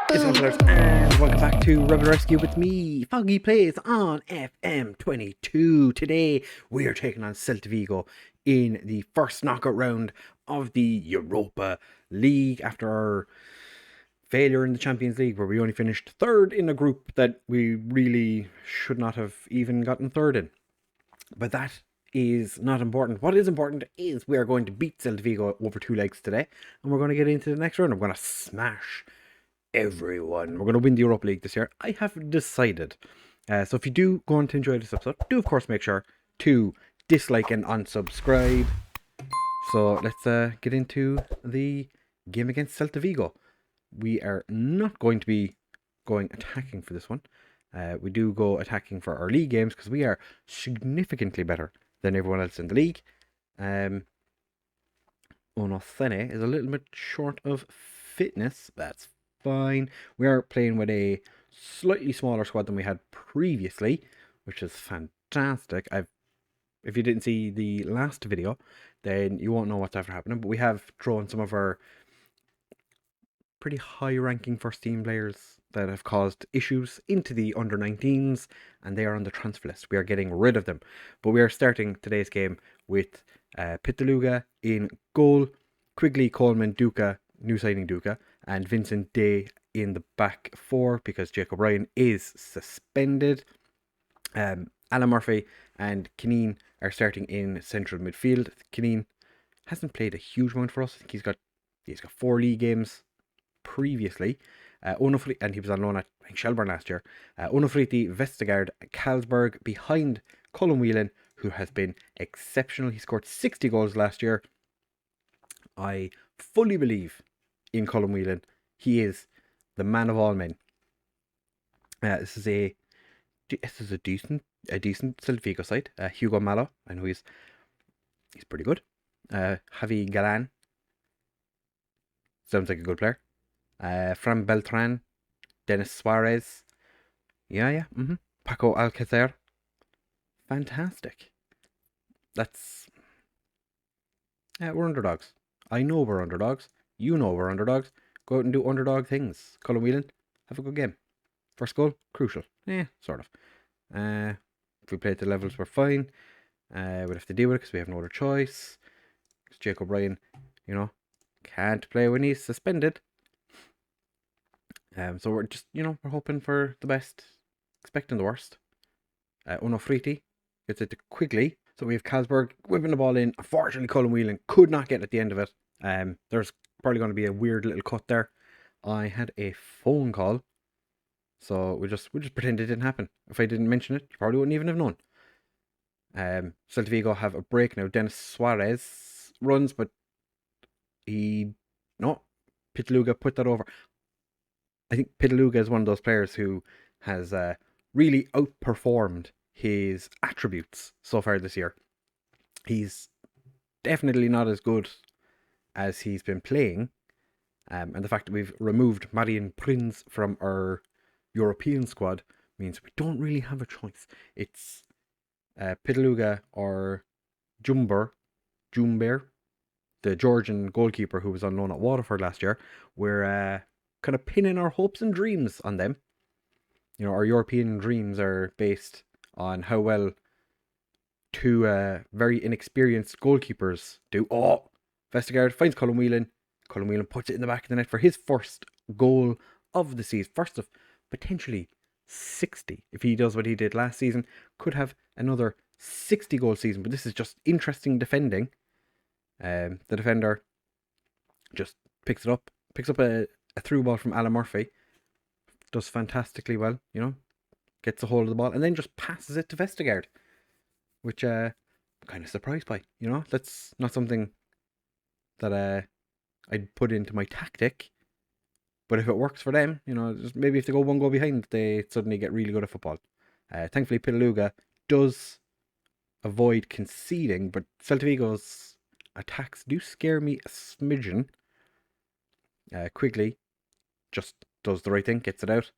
What is up, fellas, and welcome back to Rebel Rescue with me, FoggyPlays on FM22. Today, we are taking on Celta Vigo in the first knockout round of the Europa League after our failure in the Champions League, where we only finished third in a group that we really should not have even gotten third in. But that is not important. What is important is we are going to beat Celta Vigo over 2 legs today, and we're going to get into the next round. I'm going to smash everyone. We're going to win the Europa League this year. I have decided. So if you do go on to enjoy this episode, do of course make sure to dislike and unsubscribe. So let's get into the game against Celta Vigo. We are not going to be going attacking for this one. We do go attacking for our league games because we are significantly better than everyone else in the league. Onosene is a little bit short of fitness. That's fine. We are playing with a slightly smaller squad than we had previously, which is fantastic. If you didn't see the last video, then you won't know what's after happening, but we have thrown some of our pretty high-ranking first-team players that have caused issues into the under-19s, and they are on the transfer list. We are getting rid of them. But we are starting today's game with Pitaluga in goal, Quigley, Coleman, Duca, new signing Duca, and Vincent Day in the back four because Jacob Ryan is suspended. Alan Murphy and Kineen are starting in central midfield. Kineen hasn't played a huge amount for us. I think he's got 4 league games previously. And he was on loan at Shelburne last year. Onofriti, Vestergaard, Carlsberg behind Colin Whelan, who has been exceptional. He scored 60 goals last year. I fully believe in Colin Whelan. He is the man of all men. This is a decent Celta Vigo side. Hugo Malo, I know he's pretty good. Javi Galan sounds like a good player. Fran Beltran, Dennis Suarez, Paco Alcacer, fantastic. We're underdogs. I know we're underdogs. You know we're underdogs. Go out and do underdog things. Colin Whelan, have a good game. First goal, crucial. Sort of. If we play at the levels, we're fine. We'll have to deal with it because we have no other choice. Because Jacob Ryan, can't play when he's suspended. So we're just, we're hoping for the best, expecting the worst. Onofriti gets it to Quigley. So we have Carlsberg whipping the ball in. Unfortunately, Colin Whelan could not get at the end of it. There's probably going to be a weird little cut there. I had a phone call, so we'll just pretend it didn't happen. If I didn't mention it, you probably wouldn't even have known. Celta Vigo have a break now. Dennis Suarez runs, but Pitaluga put that over. I think Pitaluga is one of those players who has really outperformed his attributes so far this year. He's definitely not as good as he's been playing. And the fact that we've removed Marian Prinz from our European squad means we don't really have a choice. It's Pitaluga or Jumber, the Georgian goalkeeper who was on loan at Waterford last year. We're kind of pinning our hopes and dreams on them. Our European dreams are based on how well 2 very inexperienced goalkeepers do. Vestergaard finds Colin Whelan. Colin Whelan puts it in the back of the net for his first goal of the season. First of potentially 60. If he does what he did last season, could have another 60 goal season. But this is just interesting defending. The defender just picks up a through ball from Alan Murphy, does fantastically well, gets a hold of the ball and then just passes it to Vestergaard, which I'm kind of surprised by. That's not something that I'd put into my tactic, but if it works for them, just maybe if they go 1 goal behind, they suddenly get really good at football. Thankfully, Pitaluga does avoid conceding, but Celta Vigo's attacks do scare me a smidgen. Quigley just does the right thing, gets it out.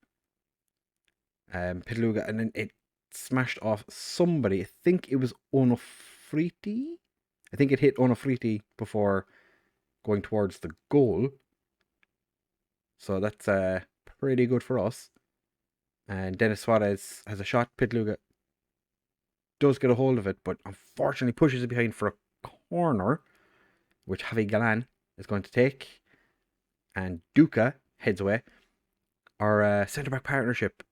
Pitaluga, and then it smashed off somebody. I think it was Onofriti. I think it hit Onofriti before going towards the goal. So that's pretty good for us. And Dennis Suarez has a shot. Pitluga does get a hold of it, but unfortunately pushes it behind for a corner, which Javi Galan is going to take. And Duca heads away. Our centre-back partnership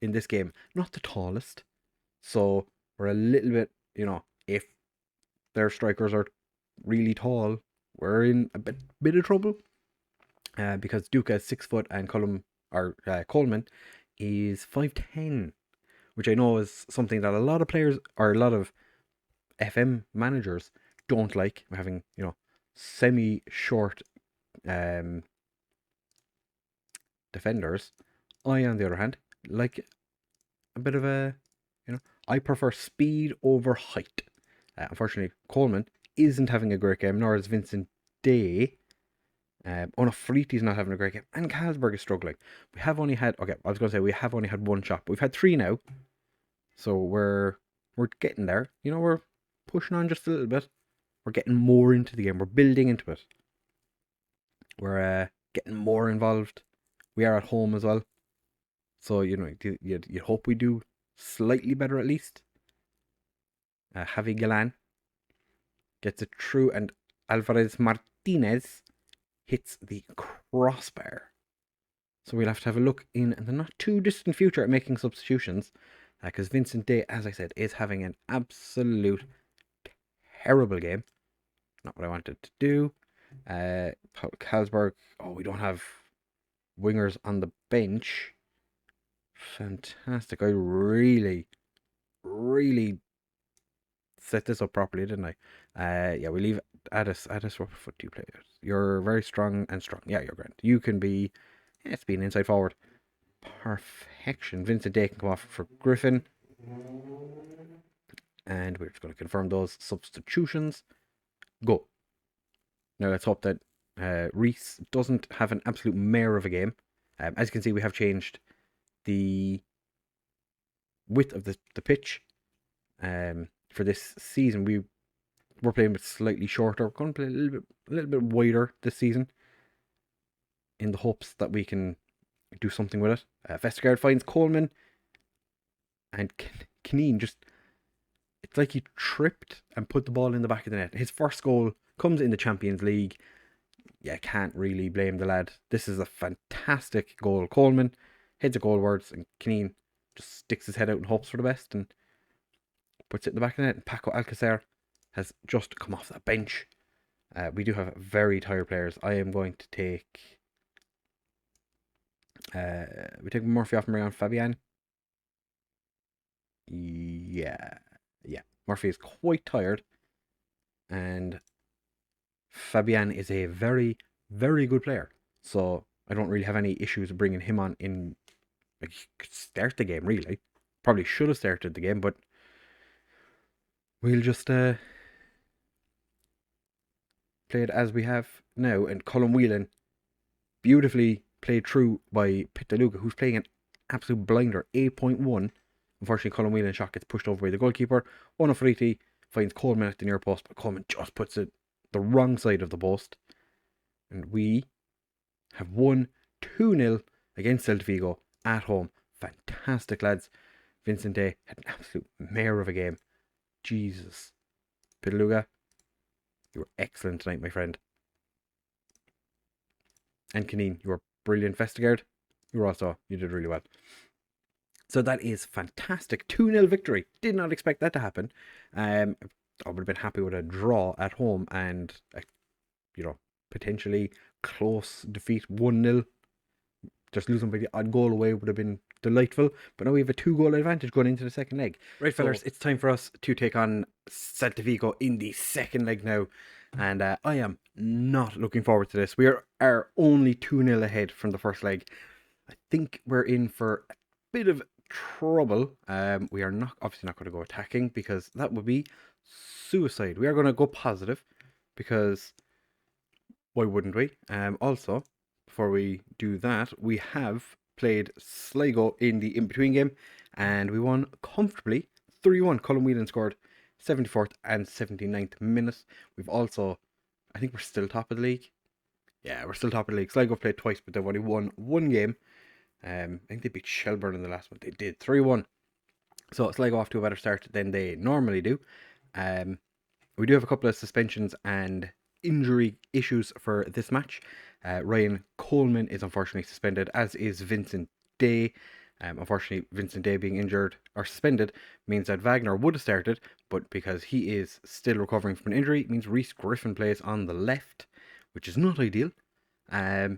in this game, not the tallest. So we're a little bit, if their strikers are really tall, we're in a bit of trouble. Because Duca is 6 foot and Coleman is 5'10", which I know is something that a lot of players or a lot of FM managers don't like, having semi-short defenders. I, on the other hand, like a bit of I prefer speed over height. Unfortunately, Coleman isn't having a great game, nor is Vincent Day. Onofriti's not having a great game, and Carlsberg is struggling. We have only had we have only had one shot, but we've had 3 now, so we're getting there. We're pushing on just a little bit. We're getting more into the game. We're building into it. We're getting more involved. We are at home as well, so you'd hope we do slightly better at least. Javi Galan gets it through, and Alvarez Martinez hits the crossbar. So we'll have to have a look in the not too distant future at making substitutions, because Vincent Day, as I said, is having an absolute terrible game. Not what I wanted to do. Carlsberg, we don't have wingers on the bench. Fantastic. I really, really set this up properly, didn't I? We leave Addis. What foot do you play? You're very strong and strong. Yeah, you're great. You can be. It's being inside forward. Perfection. Vincent Day can come off for Griffin. And we're just going to confirm those substitutions. Go. Now let's hope that Reese doesn't have an absolute mare of a game. As you can see, we have changed the width of the pitch. For this season, we're playing with slightly shorter. We're going to play a little bit wider this season, in the hopes that we can do something with it. Vestergaard finds Coleman, and Kneen it's like he tripped and put the ball in the back of the net. His first goal comes in the Champions League. Yeah, can't really blame the lad. This is a fantastic goal. Coleman heads it goalwards, and Kneen just sticks his head out and hopes for the best and puts it in the back of the net. And Paco Alcacer has just come off that bench. We do have very tired players. I am going to take... we take Murphy off and bring on Fabian. Yeah. Murphy is quite tired. And Fabian is a very, very good player. So I don't really have any issues bringing him on in... Like, he could start the game, really. Probably should have started the game, but we'll just play it as we have now. And Colin Whelan, beautifully played through by Pitluga, who's playing an absolute blinder, 8.1. Unfortunately, Colin Whelan's shot gets pushed over by the goalkeeper. Onofriti finds Coleman at the near post, but Coleman just puts it the wrong side of the post. And we have won 2-0 against Celta Vigo at home. Fantastic, lads. Vincent Day had an absolute mare of a game. Jesus. Pitluga, you were excellent tonight, my friend. And Kneen, you were brilliant. Vestergaard, you did really well. So that is fantastic. 2-0 victory. Did not expect that to happen. I would have been happy with a draw at home and, potentially close defeat, 1-0. Just losing by the odd goal away would have been delightful. But now we have a 2-goal advantage going into the second leg. Right, fellas, it's time for us to take on Celta Vigo in the second leg now. And I am not looking forward to this. We are only 2-0 ahead from the first leg. I think we're in for a bit of trouble. We are obviously not going to go attacking, because that would be suicide. We are going to go positive, because why wouldn't we? Also, before we do that, we have played Sligo in the in-between game, and we won comfortably 3-1. Colin Whelan scored 74th and 79th minutes. We've also, I think we're still top of the league. Yeah, we're still top of the league. Sligo played twice, but they've only won one game. I think they beat Shelburne in the last one. They did 3-1. So Sligo off to a better start than they normally do. We do have a couple of suspensions and injury issues for this match. Ryan Coleman is unfortunately suspended, as is Vincent Day. Unfortunately, Vincent Day being injured or suspended means that Wagner would have started, but because he is still recovering from an injury, it means Reese Griffin plays on the left, which is not ideal. So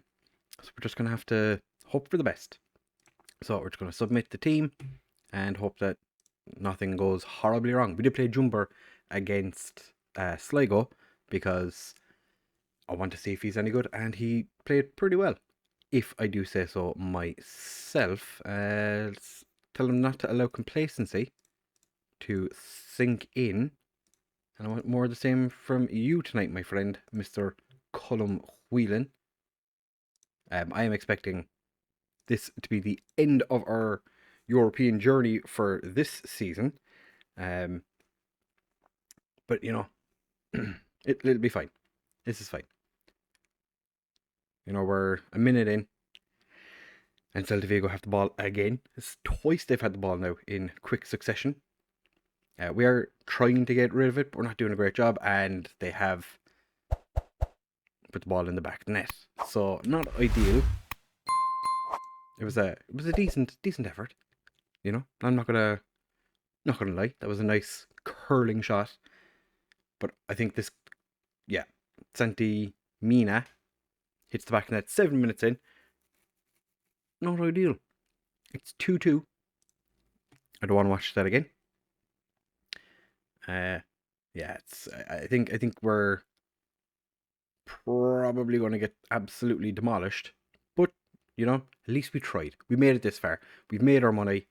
we're just going to have to hope for the best. So we're just going to submit the team and hope that nothing goes horribly wrong. We did play Jumper against Sligo because I want to see if he's any good, and he played pretty well, if I do say so myself. Let's tell him not to allow complacency to sink in, and I want more of the same from you tonight, my friend, Mr. Cullum Whelan. I am expecting this to be the end of our European journey for this season. But, you know, it'll be fine. This is fine. You know, we're a minute in, and Celta Vigo have the ball again. It's twice they've had the ball now in quick succession. We are trying to get rid of it, but we're not doing a great job, and they have put the ball in the back of the net. So, not ideal. It was a decent effort. You know, I'm not gonna lie. That was a nice curling shot. But I think this, yeah, Santi Mina hits the back of the net 7 minutes in. Not ideal. It's 2-2. I don't want to watch that again. Yeah, I think we're probably going to get absolutely demolished. But, you know, at least we tried. We made it this far. We've made our money.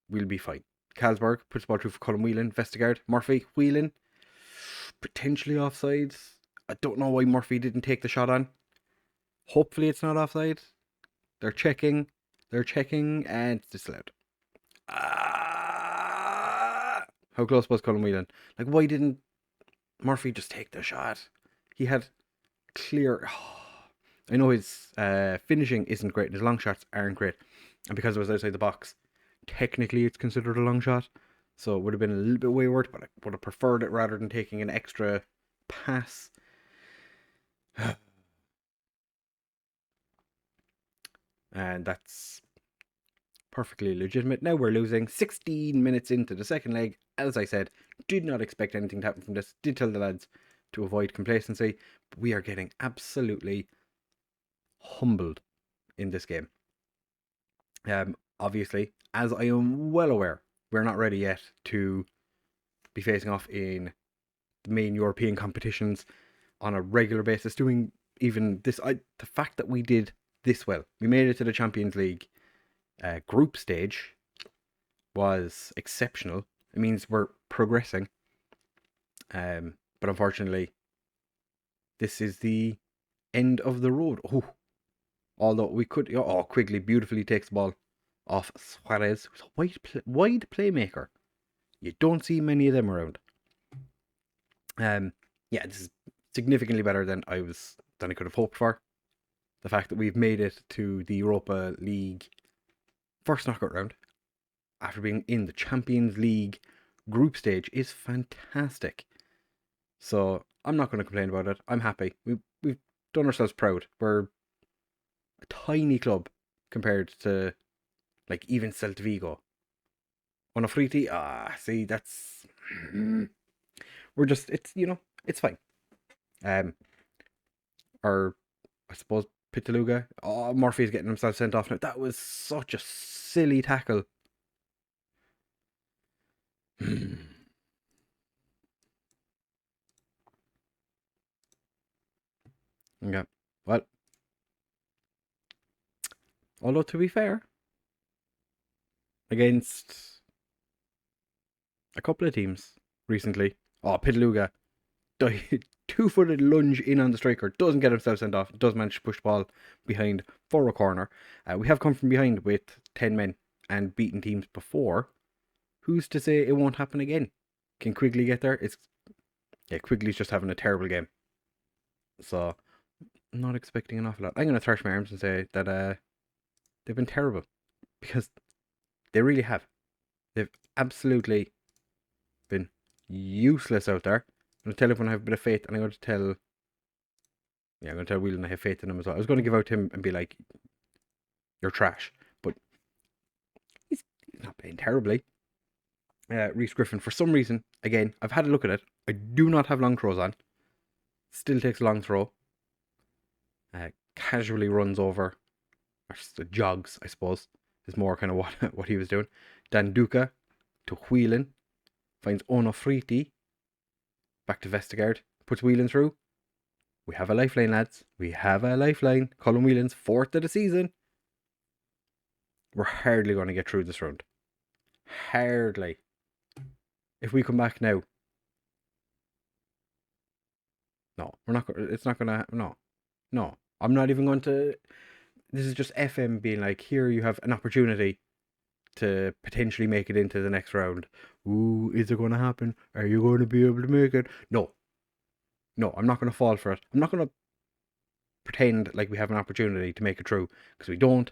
We'll be fine. Carlsberg puts the ball through for Colin Whelan. Vestergaard, Murphy, Whelan. Potentially offside. I don't know why Murphy didn't take the shot on. Hopefully it's not offside. They're checking, and it's disallowed. How close was Colin Whelan? Like, why didn't Murphy just take the shot? He had clear... I know his finishing isn't great. His long shots aren't great. And because it was outside the box, technically it's considered a long shot. So it would have been a little bit wayward, but I would have preferred it rather than taking an extra pass. And that's perfectly legitimate. Now we're losing 16 minutes into the second leg. As I said, did not expect anything to happen from this. Did tell the lads to avoid complacency. But we are getting absolutely humbled in this game. Obviously, as I am well aware, we're not ready yet to be facing off in the main European competitions on a regular basis. Doing even this, the fact that we did this well, we made it to the Champions League group stage, was exceptional. It means we're progressing. But unfortunately, this is the end of the road. Oh, although we could. Oh, Quigley beautifully takes the ball off Suarez, who's a wide playmaker. You don't see many of them around. Yeah, this is significantly better than I could have hoped for. The fact that we've made it to the Europa League first knockout round after being in the Champions League group stage is fantastic. So I'm not going to complain about it. I'm happy. We've done ourselves proud. We're a tiny club compared to, like, even Celta Vigo. Onofriti, see, that's... We're just, it's, you know, it's fine. Or, I suppose, Pitaluga. Oh, Murphy's getting himself sent off now. That was such a silly tackle. Okay. Well, although to be fair, against a couple of teams recently, Pitaluga, 2-footed lunge in on the striker, doesn't get himself sent off, does manage to push the ball behind for a corner. We have come from behind with 10 men and beaten teams before. Who's to say it won't happen again? Can Quigley get there? Quigley's just having a terrible game. So not expecting an awful lot. I'm going to thrash my arms and say that they've been terrible, because they really have. They've absolutely been useless out there. I'm going to tell everyone I have a bit of faith, and I'm going to tell Whelan I have faith in him as well. I was going to give out to him and be like, you're trash, but he's not playing terribly. Reece Griffin, for some reason, again, I've had a look at it. I do not have long throws on. Still takes a long throw. Casually runs over, or jogs, I suppose, is more kind of what he was doing. Dan Duca to Whelan, finds Ono Friti, back to Vestergaard, puts Whelan through. We have a lifeline, lads. We have a lifeline. Colin Whelan's 4th of the season. We're hardly going to get through this round. Hardly. If we come back now, no, we're not. It's not gonna. No. I'm not even going to. This is just FM being like, here you have an opportunity to potentially make it into the next round. Ooh, is it going to happen? Are you going to be able to make it? No, I'm not going to fall for it. I'm not going to pretend like we have an opportunity to make it through, because we don't.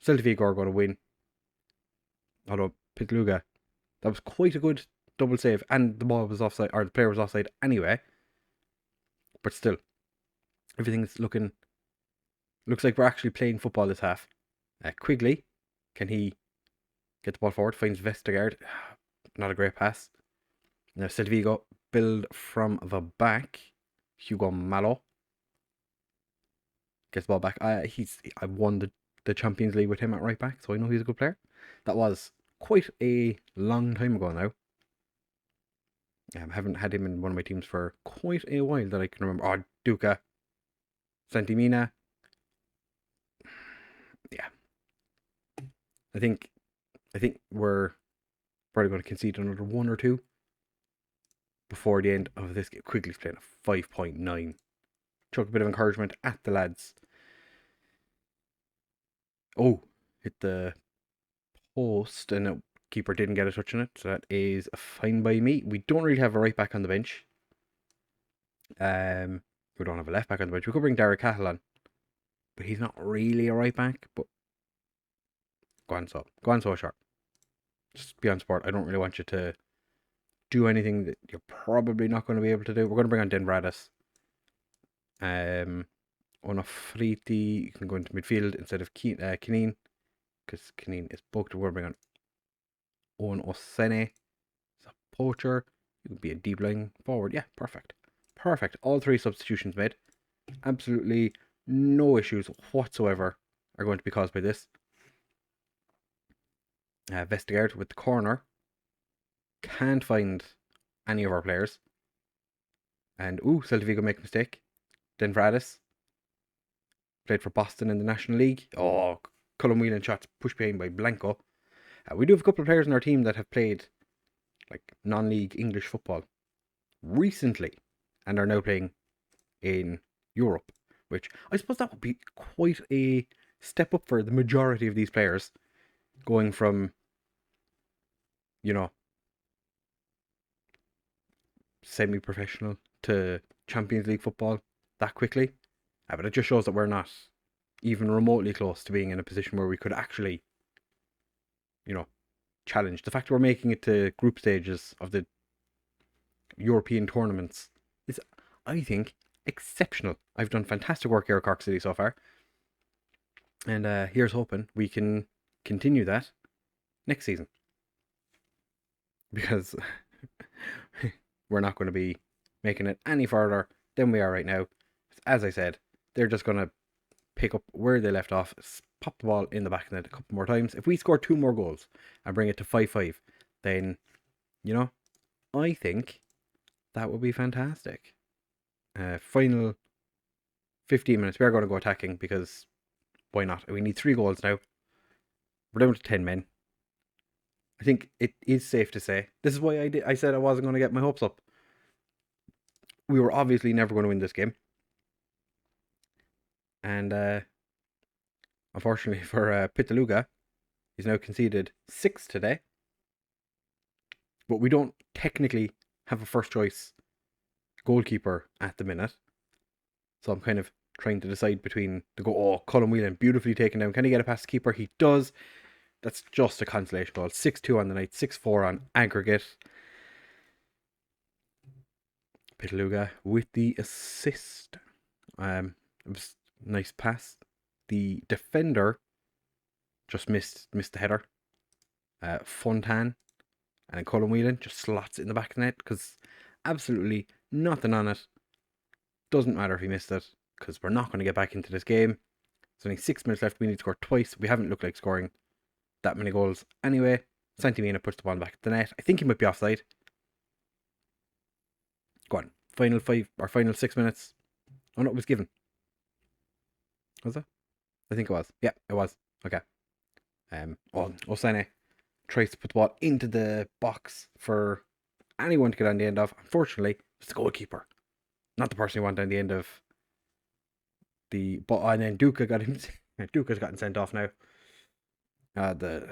Celta Vigo are going to win. Although Pitluga, that was quite a good double save, and the ball was offside, or the player was offside anyway. But still, everything's looks like we're actually playing football this half. Quigley, can he get the ball forward? Finds Vestergaard. Not a great pass. Now Celta Vigo build from the back. Hugo Malo gets the ball back. I won the Champions League with him at right back, so I know he's a good player. That was quite a long time ago now. I haven't had him in one of my teams for quite a while that I can remember. Oh, Duca. Santimina. Yeah. I think we're probably going to concede another 1 or 2 before the end of this game. Quigley's playing a 5.9. Chuck a bit of encouragement at the lads. Oh, hit the post, and the keeper didn't get a touch on it, so that is fine by me. We don't really have a right back on the bench. We don't have a left back on the bench. We could bring Derek Cahill on, but he's not really a right back. But go on, so short. Just be on sport. I don't really want you to do anything that you're probably not going to be able to do. We're going to bring on Den Radis. Onofriti, you can go into midfield instead of Kineen, because Kineen is booked. We're going to bring on Owen Osene. He's a poacher. You could be a deep line forward. Yeah, perfect. All 3 substitutions made. Absolutely no issues whatsoever are going to be caused by this. Vestergaard with the corner. Can't find any of our players. And Celta Vigo make a mistake. Den Radis played for Boston in the National League. Oh, Colin Whelan shots pushed behind by Blanco. We do have a couple of players in our team that have played like non-league English football recently and are now playing in Europe, which I suppose that would be quite a step up for the majority of these players, going from, semi-professional to Champions League football that quickly. But it just shows that we're not even remotely close to being in a position where we could actually, challenge. The fact that we're making it to group stages of the European tournaments is, I think, exceptional. I've done fantastic work here at Cork City so far. And here's hoping we can continue that next season. Because we're not going to be making it any further than we are right now. As I said, they're just going to pick up where they left off, pop the ball in the back of the net a couple more times. If we score 2 more goals and bring it to 5-5, then, I think that would be fantastic. Final 15 minutes, we are going to go attacking, because why not? We need 3 goals now. We're down to 10 men. I think it is safe to say. This is why I said I wasn't going to get my hopes up. We were obviously never going to win this game. And unfortunately for Pitaluga, he's now conceded 6 today. But we don't technically have a first choice goalkeeper at the minute. So I'm kind of trying to decide between the goal. Oh, Colin Whelan, beautifully taken down. Can he get it past the keeper? He does. That's just a consolation goal. 6-2 on the night, 6-4 on aggregate. Pitaluga with the assist. It was a nice pass. The defender just missed the header. Fontan and then Colin Whelan just slots it in the back of the net because absolutely nothing on it. Doesn't matter if he missed it because we're not going to get back into this game. There's only 6 minutes left. We need to score twice. We haven't looked like scoring that many goals anyway. Santimina puts the ball back at the net. I think he might be offside. Go on. Final 6 minutes. Oh no, it was given. Was it? I think it was. Yeah, it was. Okay. Osane tries to put the ball into the box for anyone to get on the end of. Unfortunately, it's the goalkeeper, not the person who went down the end of the ball. And then Duca got him. Duca's gotten sent off now. The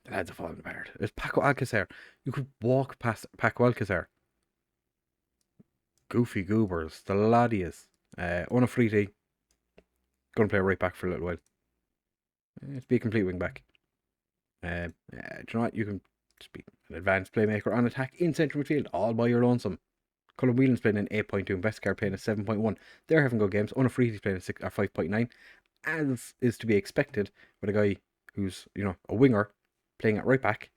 lads are falling apart. It's Paco Alcacer. You could walk past Paco Alcacer. Goofy goobers, the laddies. Unafriti, going to play right back for a little while. It's be a complete wing back. Do you know what? You can just be an advanced playmaker on attack in central midfield, all by your lonesome. Colin Whelan's playing an 8.2 and Vescar playing a 7.1. They're having good games. Unafriti's playing a 5.9, as is to be expected with a guy who's, a winger playing at right back.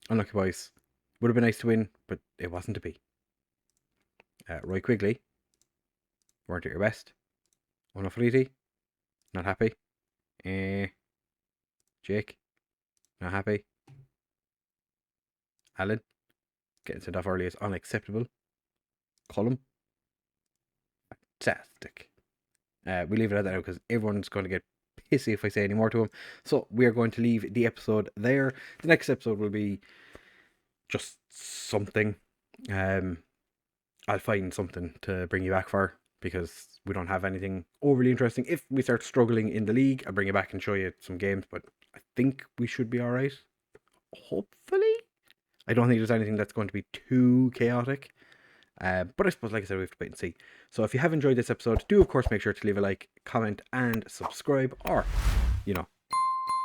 Unlucky boys. Would have been nice to win, but it wasn't to be. Roy Quigley, weren't at your best. Unafriti, not happy. Jake, not happy. Alan, getting sent off early is unacceptable. Column, fantastic. We leave it at that now because everyone's going to get pissy if I say any more to him. So we are going to leave the episode there. The next episode will be just something. I'll find something to bring you back for because we don't have anything overly interesting. If we start struggling in the league, I'll bring you back and show you some games, but I think we should be alright. Hopefully. I don't think there's anything that's going to be too chaotic. But I suppose, like I said, we have to wait and see. So if you have enjoyed this episode, do of course make sure to leave a like, comment, and subscribe. Or,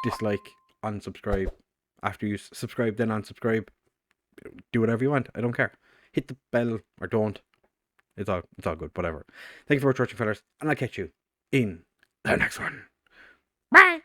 dislike, unsubscribe. After you subscribe, then unsubscribe. Do whatever you want. I don't care. Hit the bell or don't. It's all good. Whatever. Thank you for watching, fellas. And I'll catch you in the next one. Bye.